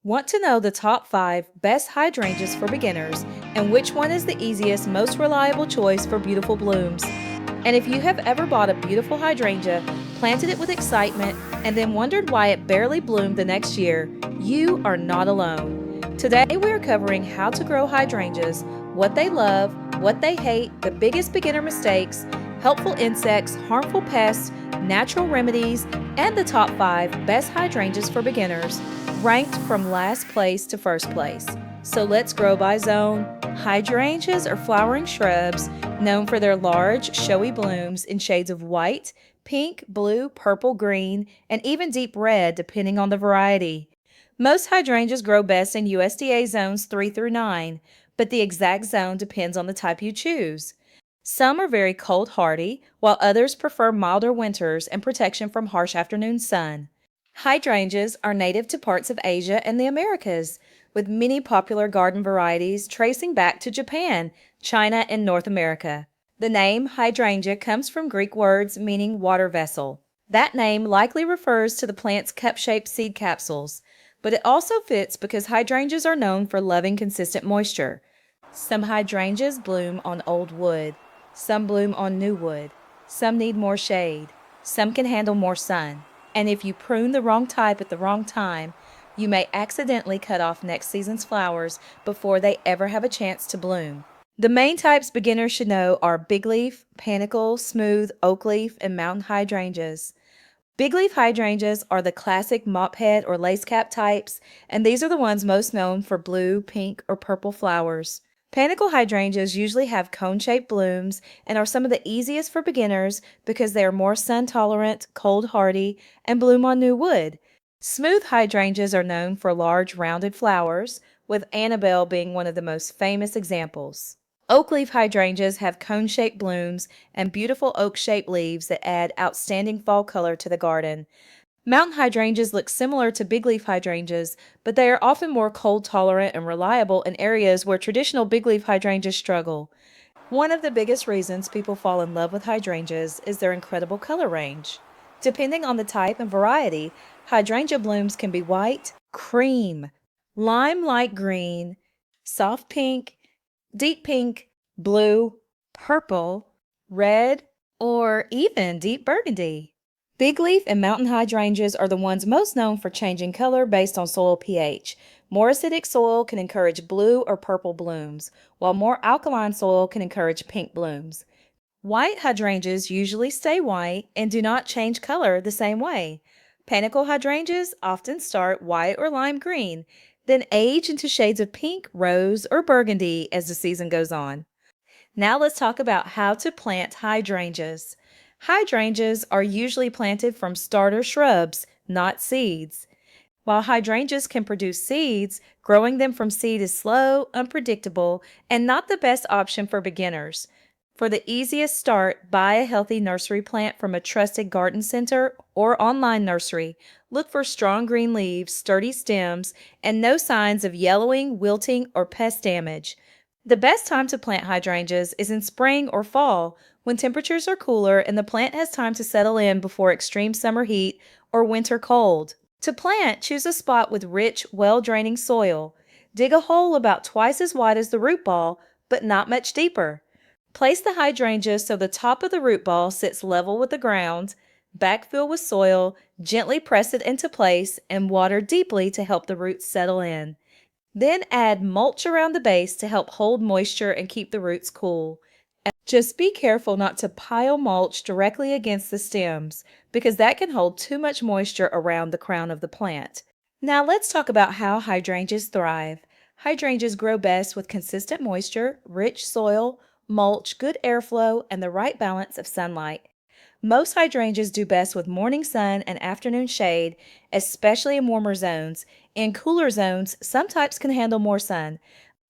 Want to know the top 5 best hydrangeas for beginners and which one is the easiest, most reliable choice for beautiful blooms? And if you have ever bought a beautiful hydrangea, planted it with excitement, and then wondered why it barely bloomed the next year, you are not alone. Today we are covering how to grow hydrangeas, what they love, what they hate, the biggest beginner mistakes, helpful insects, harmful pests, natural remedies, and the top 5 best hydrangeas for beginners, ranked from last place to first place. So let's grow by zone. Hydrangeas are flowering shrubs known for their large, showy blooms in shades of white, pink, blue, purple, green, and even deep red depending on the variety. Most hydrangeas grow best in USDA zones 3 through 9, but the exact zone depends on the type you choose. Some are very cold hardy, while others prefer milder winters and protection from harsh afternoon sun. Hydrangeas are native to parts of Asia and the Americas, with many popular garden varieties tracing back to Japan, China, and North America. The name hydrangea comes from Greek words meaning water vessel. That name likely refers to the plant's cup-shaped seed capsules, but it also fits because hydrangeas are known for loving consistent moisture. Some hydrangeas bloom on old wood, some bloom on new wood, some need more shade, some can handle more sun. And if you prune the wrong type at the wrong time, you may accidentally cut off next season's flowers before they ever have a chance to bloom. The main types beginners should know are bigleaf, panicle, smooth, oakleaf, and mountain hydrangeas. Bigleaf hydrangeas are the classic mophead or lace cap types, and these are the ones most known for blue, pink, or purple flowers. Panicle hydrangeas usually have cone-shaped blooms and are some of the easiest for beginners because they are more sun-tolerant, cold-hardy, and bloom on new wood. Smooth hydrangeas are known for large, rounded flowers, with Annabelle being one of the most famous examples. Oakleaf hydrangeas have cone-shaped blooms and beautiful oak-shaped leaves that add outstanding fall color to the garden. Mountain hydrangeas look similar to bigleaf hydrangeas, but they are often more cold tolerant and reliable in areas where traditional bigleaf hydrangeas struggle. One of the biggest reasons people fall in love with hydrangeas is their incredible color range. Depending on the type and variety, hydrangea blooms can be white, cream, lime light green, soft pink, blue, purple, red, or even deep burgundy. Bigleaf and mountain hydrangeas are the ones most known for changing color based on soil pH. More acidic soil can encourage blue or purple blooms, while more alkaline soil can encourage pink blooms. White hydrangeas usually stay white and do not change color the same way. Panicle hydrangeas often start white or lime green, then age into shades of pink, rose, or burgundy as the season goes on. Now let's talk about how to plant hydrangeas. Hydrangeas are usually planted from starter shrubs, not seeds. While hydrangeas can produce seeds, growing them from seed is slow, unpredictable, and not the best option for beginners. For the easiest start, buy a healthy nursery plant from a trusted garden center or online nursery. Look for strong green leaves, sturdy stems, and no signs of yellowing, wilting, or pest damage. The best time to plant hydrangeas is in spring or fall, when temperatures are cooler and the plant has time to settle in before extreme summer heat or winter cold. To plant, choose a spot with rich, well-draining soil. Dig a hole about twice as wide as the root ball, but not much deeper. Place the hydrangea so the top of the root ball sits level with the ground. Backfill with soil, gently press it into place, and water deeply to help the roots settle in. Then add mulch around the base to help hold moisture and keep the roots cool. Just be careful not to pile mulch directly against the stems, because that can hold too much moisture around the crown of the plant. Now let's talk about how hydrangeas thrive. Hydrangeas grow best with consistent moisture, rich soil, mulch, good airflow, and the right balance of sunlight. Most hydrangeas do best with morning sun and afternoon shade, especially in warmer zones. In cooler zones, some types can handle more sun.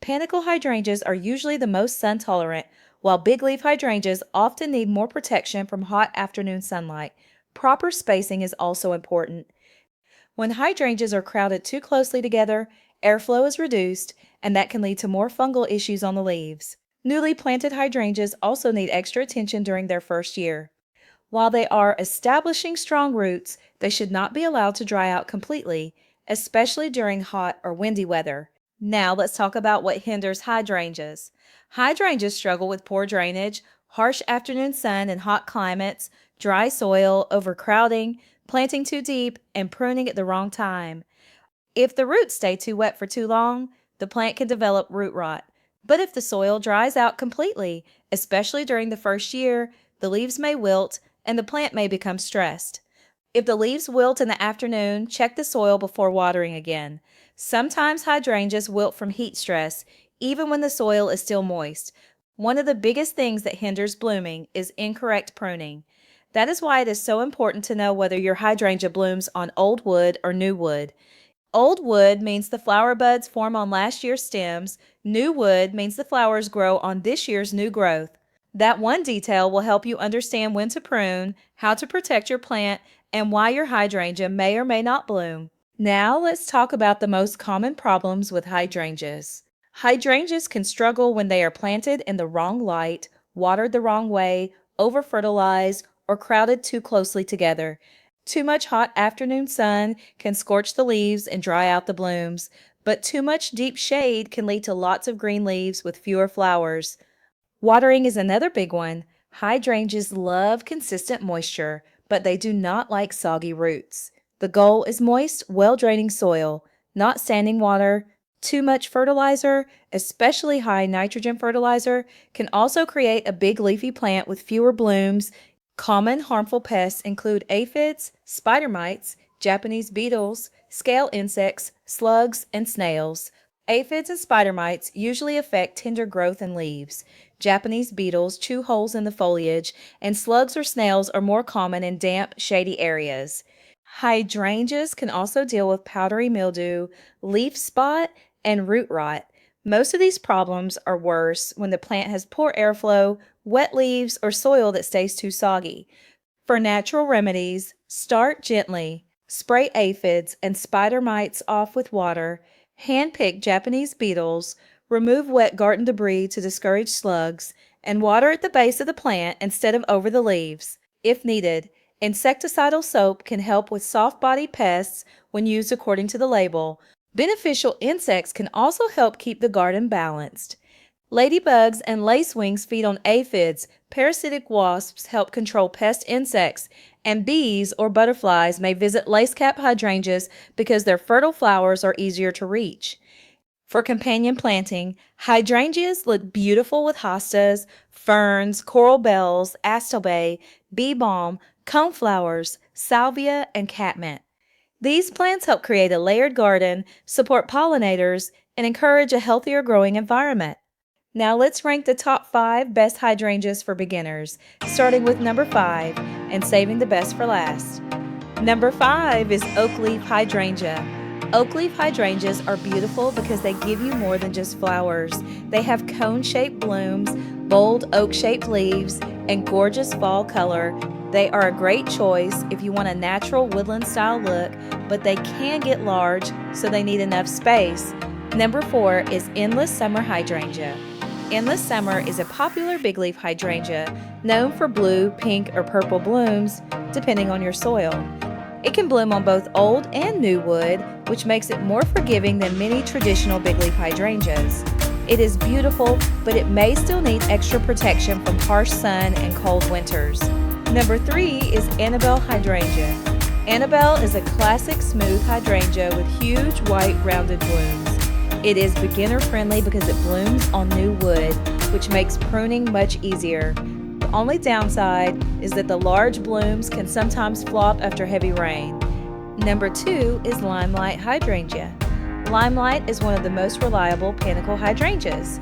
Panicle hydrangeas are usually the most sun tolerant, while bigleaf hydrangeas often need more protection from hot afternoon sunlight. Proper spacing is also important. When hydrangeas are crowded too closely together, airflow is reduced, and that can lead to more fungal issues on the leaves. Newly planted hydrangeas also need extra attention during their first year. While they are establishing strong roots, they should not be allowed to dry out completely, especially during hot or windy weather. Now let's talk about what hinders hydrangeas. Hydrangeas struggle with poor drainage, harsh afternoon sun in hot climates, dry soil, overcrowding, planting too deep, and pruning at the wrong time. If the roots stay too wet for too long, the plant can develop root rot. But if the soil dries out completely, especially during the first year, the leaves may wilt and the plant may become stressed. If the leaves wilt in the afternoon, check the soil before watering again. Sometimes hydrangeas wilt from heat stress, even when the soil is still moist. One of the biggest things that hinders blooming is incorrect pruning. That is why it is so important to know whether your hydrangea blooms on old wood or new wood. Old wood means the flower buds form on last year's stems. New wood means the flowers grow on this year's new growth. That one detail will help you understand when to prune, how to protect your plant, and why your hydrangea may or may not bloom. Now let's talk about the most common problems with hydrangeas. Hydrangeas can struggle when they are planted in the wrong light, watered the wrong way, over-fertilized, or crowded too closely together. Too much hot afternoon sun can scorch the leaves and dry out the blooms, but too much deep shade can lead to lots of green leaves with fewer flowers. Watering is another big one. Hydrangeas love consistent moisture, but they do not like soggy roots. The goal is moist, well-draining soil, not standing water. Too much fertilizer, especially high nitrogen fertilizer, can also create a big leafy plant with fewer blooms. Common harmful pests include aphids, spider mites, Japanese beetles, scale insects, slugs, and snails. Aphids and spider mites usually affect tender growth and leaves. Japanese beetles chew holes in the foliage, and slugs or snails are more common in damp, shady areas. Hydrangeas can also deal with powdery mildew, leaf spot, and root rot. Most of these problems are worse when the plant has poor airflow, wet leaves, or soil that stays too soggy. For natural remedies, start gently. Spray aphids and spider mites off with water. Hand-pick Japanese beetles. Remove wet garden debris to discourage slugs. And water at the base of the plant instead of over the leaves. If needed, insecticidal soap can help with soft-bodied pests when used according to the label. Beneficial insects can also help keep the garden balanced. Ladybugs and lacewings feed on aphids, parasitic wasps help control pest insects, and bees or butterflies may visit lacecap hydrangeas because their fertile flowers are easier to reach. For companion planting, hydrangeas look beautiful with hostas, ferns, coral bells, astilbe, bee balm, coneflowers, salvia, and catmint. These plants help create a layered garden, support pollinators, and encourage a healthier growing environment. Now let's rank the top 5 best hydrangeas for beginners, starting with number 5 and saving the best for last. Number 5 is Oakleaf Hydrangea. Oakleaf hydrangeas are beautiful because they give you more than just flowers. They have cone-shaped blooms, bold oak-shaped leaves, and gorgeous fall color. They are a great choice if you want a natural woodland-style look, but they can get large, so they need enough space. Number 4 is Endless Summer Hydrangea. Endless Summer is a popular bigleaf hydrangea known for blue, pink, or purple blooms, depending on your soil. It can bloom on both old and new wood, which makes it more forgiving than many traditional bigleaf hydrangeas. It is beautiful, but it may still need extra protection from harsh sun and cold winters. Number 3 is Annabelle Hydrangea. Annabelle is a classic smooth hydrangea with huge white rounded blooms. It is beginner friendly because it blooms on new wood, which makes pruning much easier. The only downside is that the large blooms can sometimes flop after heavy rain. Number 2 is Limelight Hydrangea. Limelight is one of the most reliable panicle hydrangeas.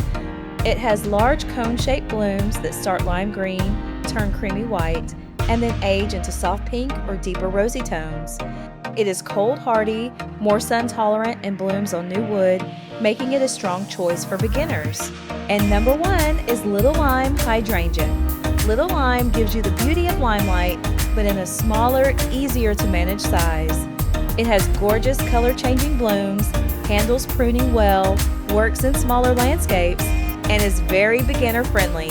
It has large cone-shaped blooms that start lime green, turn creamy white, and then age into soft pink or deeper rosy tones. It is cold hardy, more sun tolerant, and blooms on new wood, making it a strong choice for beginners. And number 1 is Little Lime Hydrangea. Little Lime gives you the beauty of Limelight, but in a smaller, easier to manage size. It has gorgeous color-changing blooms, handles pruning well, works in smaller landscapes, and is very beginner-friendly.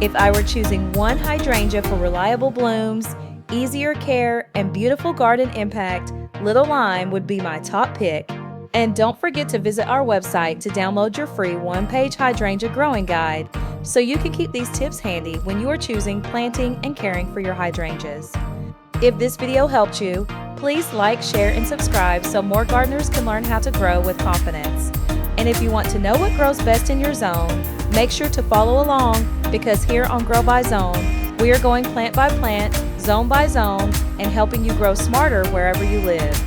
If I were choosing one hydrangea for reliable blooms, easier care, and beautiful garden impact, Little Lime would be my top pick. And don't forget to visit our website to download your free one-page hydrangea growing guide so you can keep these tips handy when you are choosing, planting, and caring for your hydrangeas. If this video helped you, please like, share, and subscribe so more gardeners can learn how to grow with confidence. And if you want to know what grows best in your zone, make sure to follow along, because here on Grow by Zone, we are going plant by plant, zone by zone, and helping you grow smarter wherever you live.